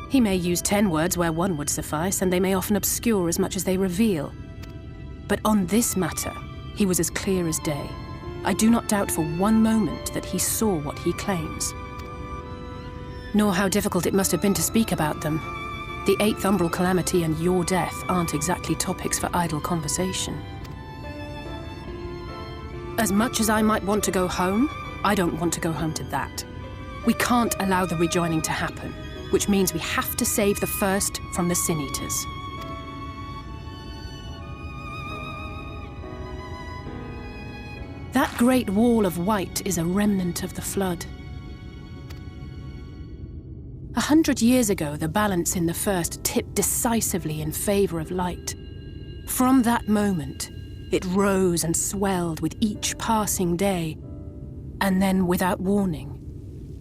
He may use 10 words where one would suffice, and they may often obscure as much as they reveal. But on this matter, he was as clear as day. I do not doubt for one moment that he saw what he claims. Nor how difficult it must have been to speak about them. The 8th umbral calamity and your death aren't exactly topics for idle conversation. As much as I might want to go home, I don't want to go home to that. We can't allow the rejoining to happen, which means we have to save the first from the Sin Eaters. That great wall of white is a remnant of the flood. 100 years ago, the balance in the first tipped decisively in favor of light. From that moment, it rose and swelled with each passing day, and then, without warning,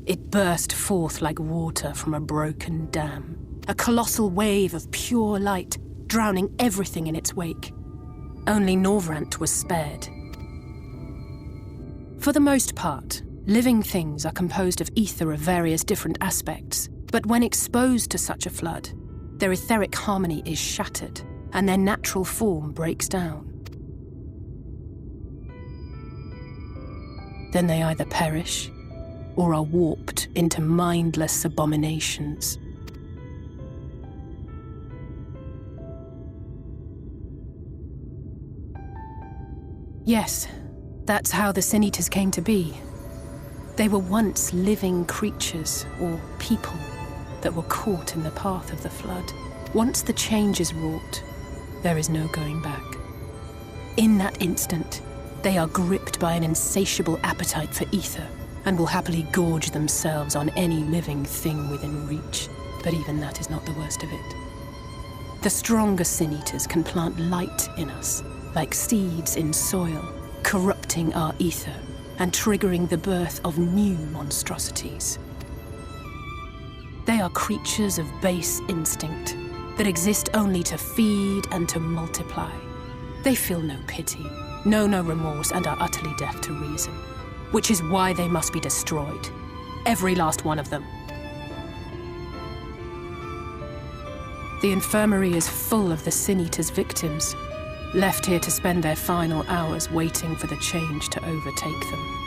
it burst forth like water from a broken dam, a colossal wave of pure light, drowning everything in its wake. Only Norvrant was spared. For the most part, living things are composed of ether of various different aspects, but when exposed to such a flood, their etheric harmony is shattered, and their natural form breaks down. Then they either perish, or are warped into mindless abominations. Yes, that's how the Sin Eaters came to be. They were once living creatures, or people, that were caught in the path of the flood. Once the change is wrought, there is no going back. In that instant, they are gripped by an insatiable appetite for ether, and will happily gorge themselves on any living thing within reach. But even that is not the worst of it. The stronger Sin Eaters can plant light in us, like seeds in soil, corrupting our ether and triggering the birth of new monstrosities. They are creatures of base instinct that exist only to feed and to multiply. They feel no pity, know no remorse, and are utterly deaf to reason, which is why they must be destroyed. Every last one of them. The infirmary is full of the Sin Eaters' victims, left here to spend their final hours waiting for the change to overtake them.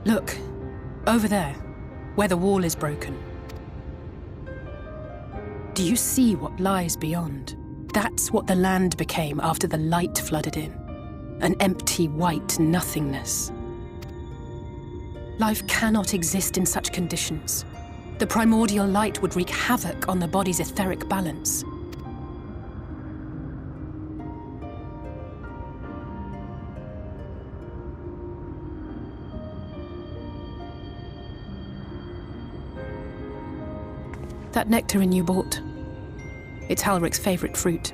Look, over there, where the wall is broken. Do you see what lies beyond? That's what the land became after the light flooded in. An empty, white nothingness. Life cannot exist in such conditions. The primordial light would wreak havoc on the body's etheric balance. That nectarine you bought, it's Halric's favorite fruit.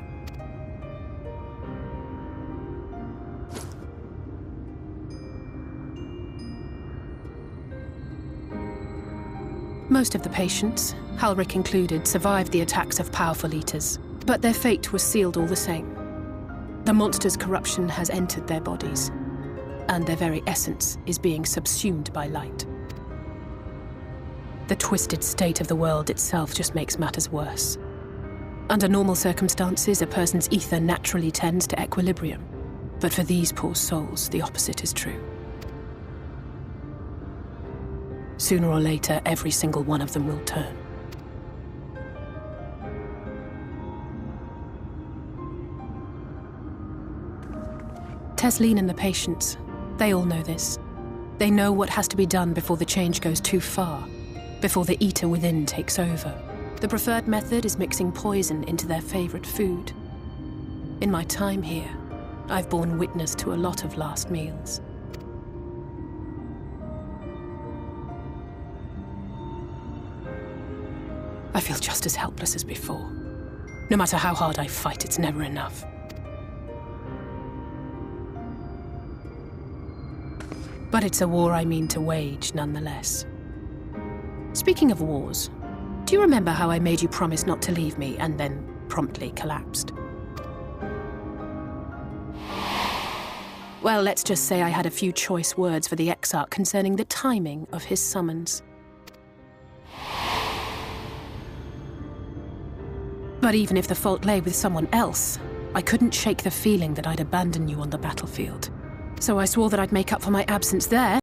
Most of the patients, Halric included, survived the attacks of powerful eaters, but their fate was sealed all the same. The monster's corruption has entered their bodies, and their very essence is being subsumed by light. The twisted state of the world itself just makes matters worse. Under normal circumstances, a person's ether naturally tends to equilibrium, but for these poor souls, the opposite is true. Sooner or later, every single one of them will turn. Tesleen and the patients, they all know this. They know what has to be done before the change goes too far, before the eater within takes over. The preferred method is mixing poison into their favorite food. In my time here, I've borne witness to a lot of last meals. I feel just as helpless as before. No matter how hard I fight, it's never enough. But it's a war I mean to wage, nonetheless. Speaking of wars, do you remember how I made you promise not to leave me and then promptly collapsed? Well, let's just say I had a few choice words for the Exarch concerning the timing of his summons. But even if the fault lay with someone else, I couldn't shake the feeling that I'd abandon you on the battlefield. So I swore that I'd make up for my absence there